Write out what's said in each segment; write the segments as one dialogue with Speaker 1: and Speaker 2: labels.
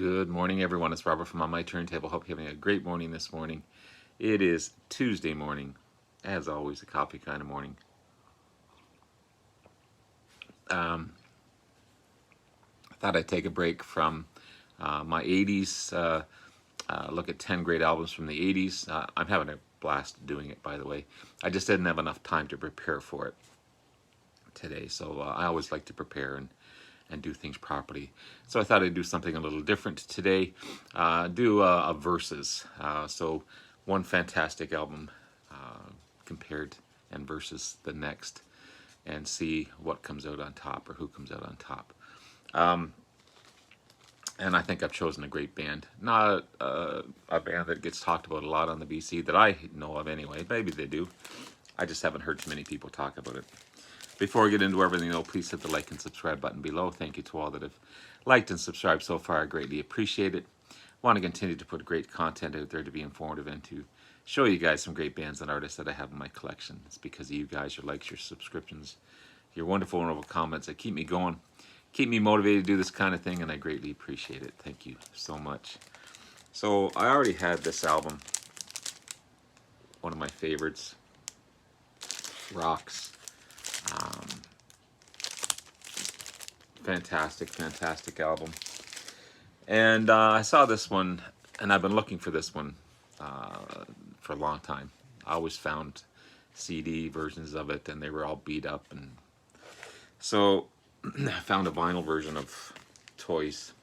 Speaker 1: Good morning, everyone. It's Robert from On My Turntable. Hope you're having a great morning this morning. It is Tuesday morning, as always, a coffee kind of morning. I thought I'd take a break from my 80s, look at 10 great albums from the 80s. I'm having a blast doing it, by the way. I just didn't have enough time to prepare for it today, so I always like to prepare and do things properly. So I thought I'd do something a little different today. Do a versus. So one fantastic album compared and versus the next, and see what comes out on top or who comes out on top. And I think I've chosen a great band. Not a band that gets talked about a lot on the BC that I know of anyway. Maybe they do. I just haven't heard too many people talk about it. Before I get into everything, though, please hit the like and subscribe button below. Thank you to all that have liked and subscribed so far. I greatly appreciate it. Want to continue to put great content out there to be informative and to show you guys some great bands and artists that I have in my collection. It's because of you guys, your likes, your subscriptions, your wonderful, wonderful comments that keep me going, keep me motivated to do this kind of thing, and I greatly appreciate it. Thank you so much. So I already had this album, one of my favorites, Rocks. Fantastic, fantastic album. And I saw this one, and I've been looking for this one for a long time. I always found CD versions of it, and they were all beat up. And so I found a vinyl version of Toys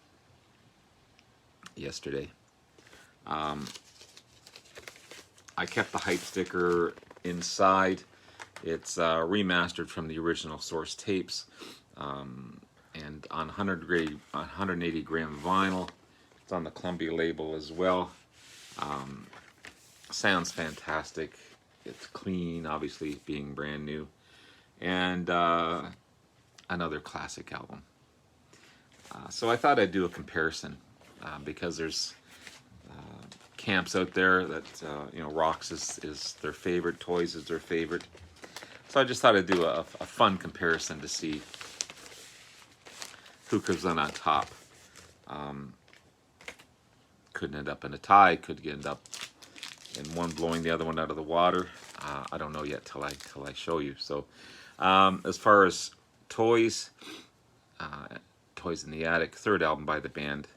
Speaker 1: yesterday. I kept the hype sticker inside. It's remastered from the original source tapes. And on 180 gram vinyl. It's on the Columbia label as well. Sounds fantastic. It's clean, obviously being brand new. And another classic album. So I thought I'd do a comparison because there's camps out there that, Rocks is their favorite, Toys is their favorite. So I just thought I'd do a fun comparison to see who comes on top. Could end up in a tie. Could end up in one blowing the other one out of the water. I don't know yet till I show you. So as far as Toys, Toys in the Attic, third album by the band,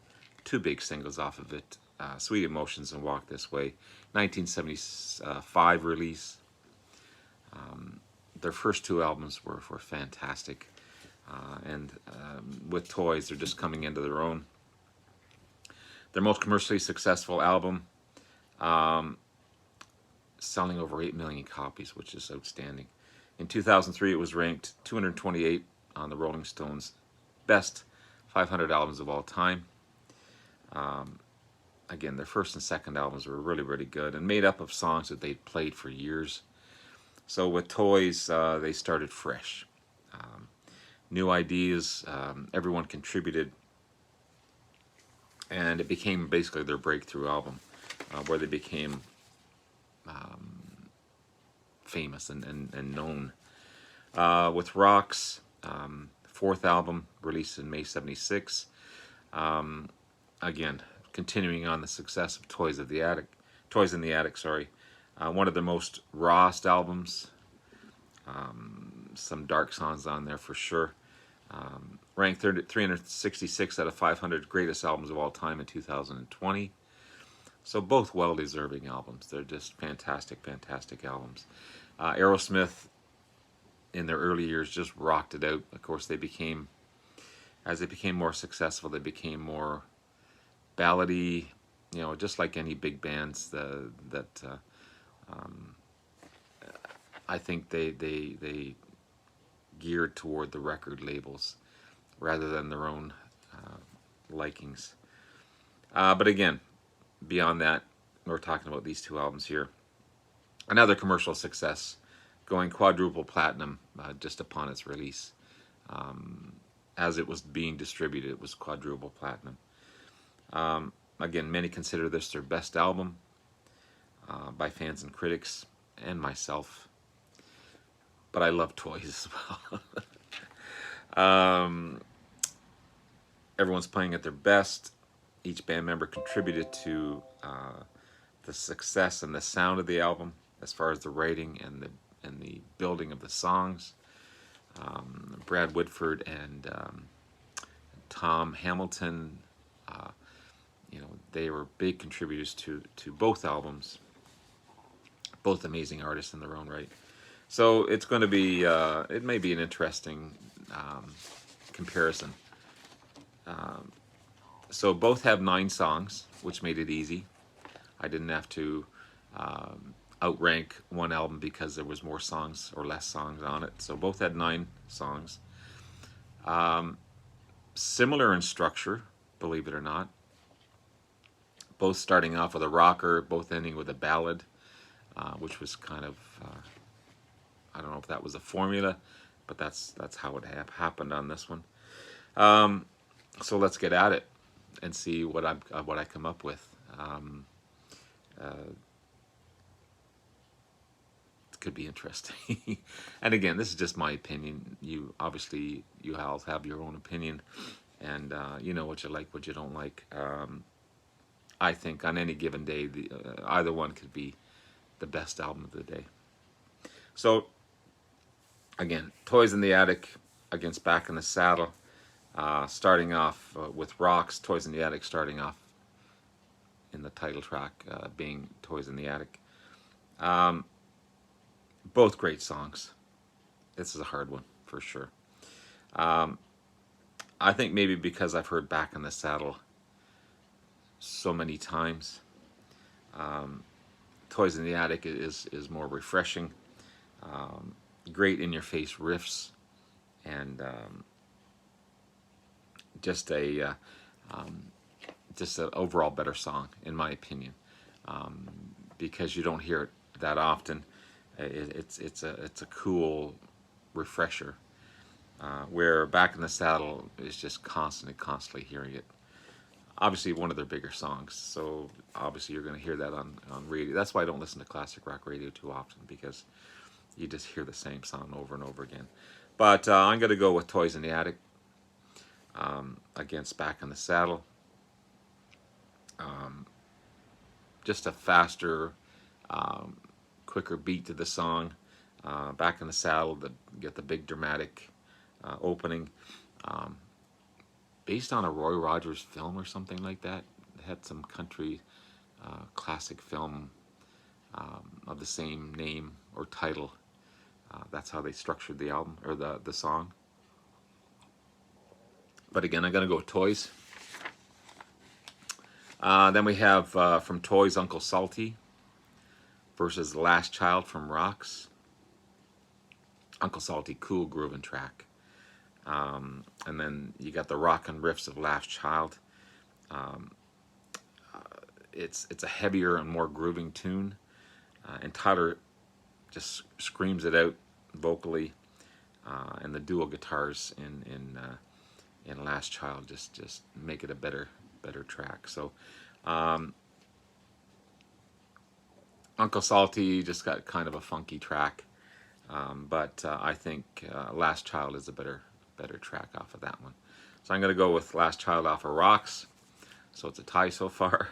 Speaker 1: two big singles off of it, Sweet Emotions and Walk This Way, 1975 release. Their first two albums were fantastic. And with Toys, they're just coming into their own. Their most commercially successful album, selling over 8 million copies, which is outstanding. In 2003, it was ranked 228 on the Rolling Stones' best 500 albums of all time. Again, their first and second albums were really, really good and made up of songs that they'd played for years. So with Toys, they started fresh. New ideas, everyone contributed, and it became basically their breakthrough album, where they became famous and known. With Rocks, fourth album, released in May 76. Again, continuing on the success of Toys in the Attic, sorry. One of the most rawest albums. Some dark songs on there for sure. Ranked 366 out of 500 greatest albums of all time in 2020. So both well-deserving albums. They're just fantastic, fantastic albums. Aerosmith, in their early years, just rocked it out. Of course, as they became more successful, they became more ballady, just like any big bands that I think they geared toward the record labels rather than their own likings. But again, beyond that, we're talking about these two albums here. Another commercial success, going quadruple platinum just upon its release. As it was being distributed, it was quadruple platinum. Again, many consider this their best album by fans and critics, and myself. But I love Toys as well. Everyone's playing at their best. Each band member contributed to the success and the sound of the album, as far as the writing and the building of the songs. Brad Whitford and Tom Hamilton, they were big contributors to both albums. Both amazing artists in their own right. So it's going to be, it may be an interesting comparison. So both have 9 songs, which made it easy. I didn't have to outrank one album because there was more songs or less songs on it. So both had 9 songs. Similar in structure, believe it or not. Both starting off with a rocker, both ending with a ballad, which was kind of, I don't know if that was a formula, but that's how it happened on this one. So let's get at it and see what I come up with. It could be interesting. And again, this is just my opinion. You obviously, you all have your own opinion, and you know what you like, what you don't like. I think on any given day, either one could be the best album of the day. So again, Toys in the Attic against Back in the Saddle. Starting off with Rocks, Toys in the Attic starting off in the title track being Toys in the Attic. Both great songs. This is a hard one for sure. I think maybe because I've heard Back in the Saddle so many times, Toys in the Attic is more refreshing. Great in-your-face riffs, and just an overall better song in my opinion, because you don't hear it that often. It's a cool refresher, where Back in the Saddle is just constantly hearing it. Obviously one of their bigger songs, so obviously you're going to hear that on radio. That's why I don't listen to classic rock radio too often, because you just hear the same song over and over again. But I'm going to go with Toys in the Attic against Back in the Saddle. Just a faster, quicker beat to the song. Back in the Saddle, get the big dramatic opening. Based on a Roy Rogers film or something like that. It had some country classic film of the same name or title. That's how they structured the album, or the song. But again, I'm going to go with Toys. Then we have from Toys, Uncle Salty versus The Last Child from Rocks. Uncle Salty, cool grooving track. And then you got the rockin' riffs of Last Child. It's a heavier and more grooving tune, and Tyler just screams it out vocally, and the dual guitars in Last Child just make it a better track. So Uncle Salty just got kind of a funky track, but I think Last Child is a better track off of that one. So I'm going to go with Last Child off of Rocks. So it's a tie so far.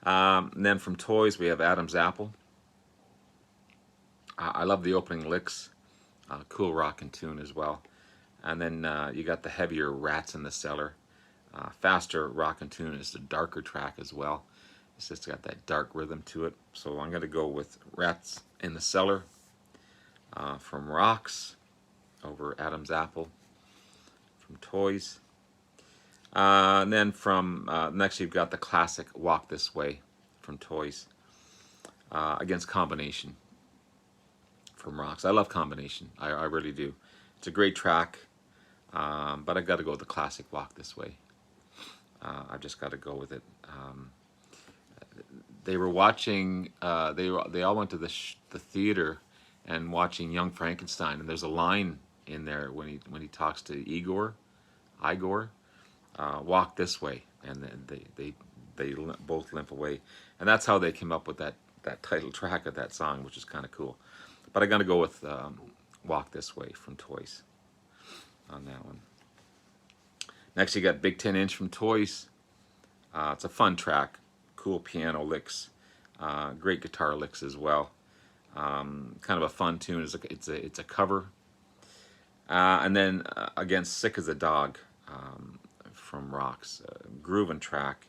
Speaker 1: And then from Toys we have Adam's Apple. I love the opening licks. Cool rockin' tune as well. And then you got the heavier Rats in the Cellar. Faster rockin' tune is the darker track as well. It's just got that dark rhythm to it. So I'm going to go with Rats in the Cellar from Rocks over Adam's Apple from Toys. And then from next you've got the classic Walk This Way from Toys against Combination from Rocks. I love Combination. I really do. It's a great track, but I've got to go with the classic Walk This Way. I've just got to go with it. They were watching. They all went to the theater and watching Young Frankenstein, and there's a line in there when he talks to Igor, walk this way, and then they both limp away, and that's how they came up with that title track of that song, which is kind of cool. But I'm gonna go with Walk This Way from Toys on that one. Next you got Big 10 Inch from Toys It's a fun track, cool piano licks, great guitar licks as well. Kind of a fun tune. It's a cover. And then again, Sick as a Dog from Rocks, grooving track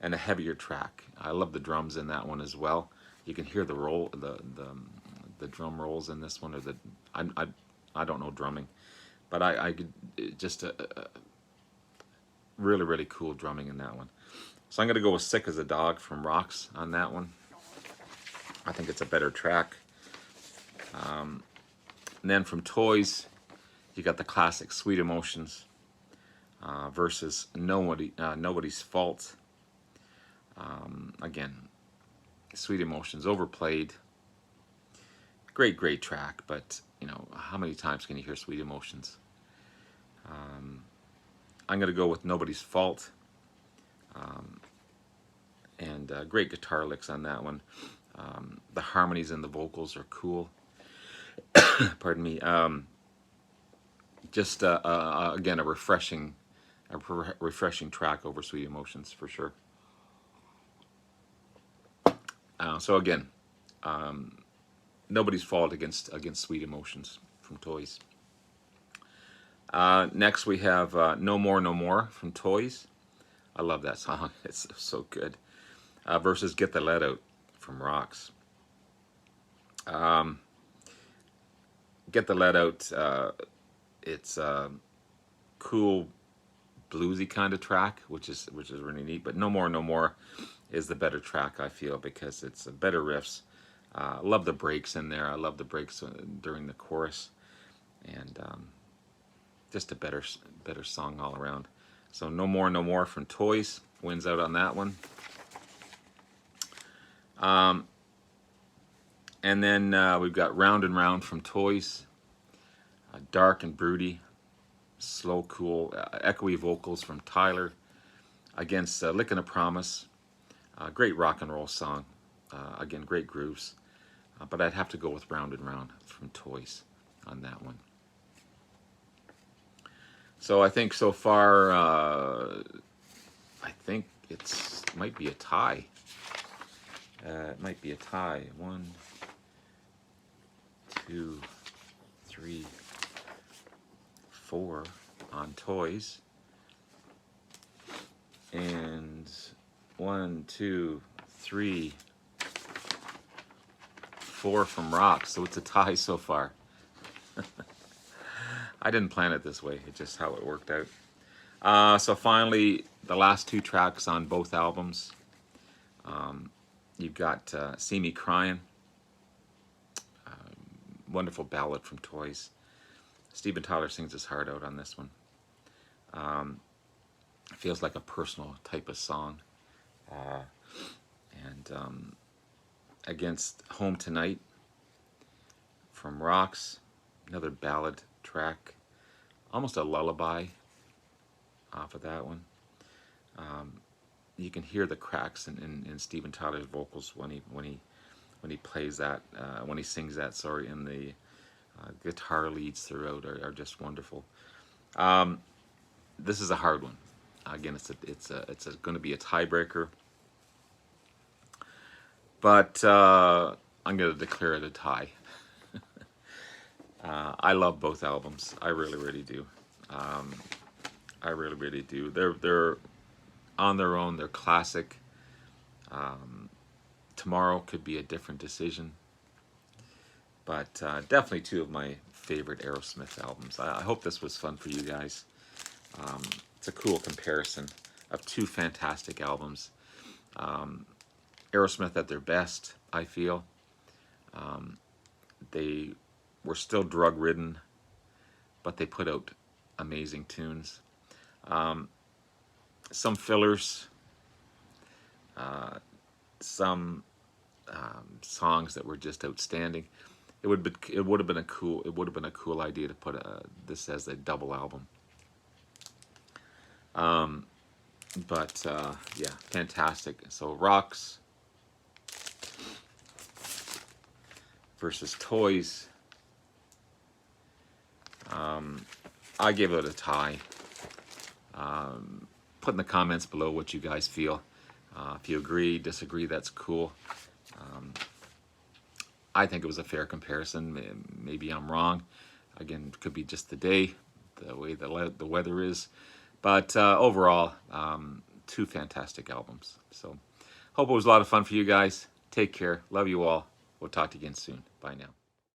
Speaker 1: and a heavier track. I love the drums in that one as well. You can hear the roll, the drum rolls in this one, or the I don't know drumming, but I could just really really cool drumming in that one. So I'm gonna go with Sick as a Dog from Rocks on that one. I think it's a better track. And then from Toys, you got the classic Sweet Emotions versus Nobody's Fault. Again, Sweet Emotions, overplayed. Great track, but you know, how many times can you hear Sweet Emotions? I'm going to go with Nobody's Fault. And great guitar licks on that one. The harmonies and the vocals are cool. Pardon me. Just again, a refreshing track over Sweet Emotions for sure. So again, Nobody's Fault against Sweet Emotions from Toys. Next we have No More No More from Toys. I love that song. It's so good. Versus Get the Lead Out from Rocks. Get the Lead Out. It's a cool bluesy kind of track, which is really neat. But No More No More is the better track, I feel, because it's better riffs. I love the breaks in there. I love the breaks during the chorus, and just a better song all around. So No More No More from Toys wins out on that one. And then we've got Round and Round from Toys. Dark and broody, slow, cool, echoey vocals from Tyler against Lickin' a Promise. Great rock and roll song. Again, great grooves. But I'd have to go with Round and Round from Toys on that one. So I think so far, I think it might be a tie. It might be a tie. 1, 2, 3, 4 on Toys. And 1, 2, 3, 4 from Rocks. So it's a tie so far. I didn't plan it this way. It's just how it worked out. So finally, the last 2 tracks on both albums. You've got See Me Crying. Wonderful ballad from Toys. Steven Tyler sings his heart out on this one. It feels like a personal type of song. And against Home Tonight from Rocks, another ballad track, almost a lullaby off of that one. You can hear the cracks in Steven Tyler's vocals when he plays that, when he sings that. Sorry, and the guitar leads throughout are just wonderful. This is a hard one. Again, it's going to be a tiebreaker, but I'm going to declare it a tie. I love both albums. I really, really do. I really, really do. They're on their own. They're classic. Tomorrow could be a different decision, but definitely 2 of my favorite Aerosmith albums. I hope this was fun for you guys. It's a cool comparison of 2 fantastic albums. Aerosmith at their best, I feel. They were still drug-ridden, but they put out amazing tunes. Some fillers, some songs that were just outstanding. It would have been a cool idea to put this as a double album. But yeah, fantastic. So Rocks versus Toys. I gave it a tie. put in the comments below what you guys feel. If you agree, disagree, that's cool. I think it was a fair comparison. Maybe I'm wrong. Again, it could be just the day, the way the weather is. But overall, two fantastic albums. So hope it was a lot of fun for you guys. Take care. Love you all. We'll talk to you again soon. Bye now.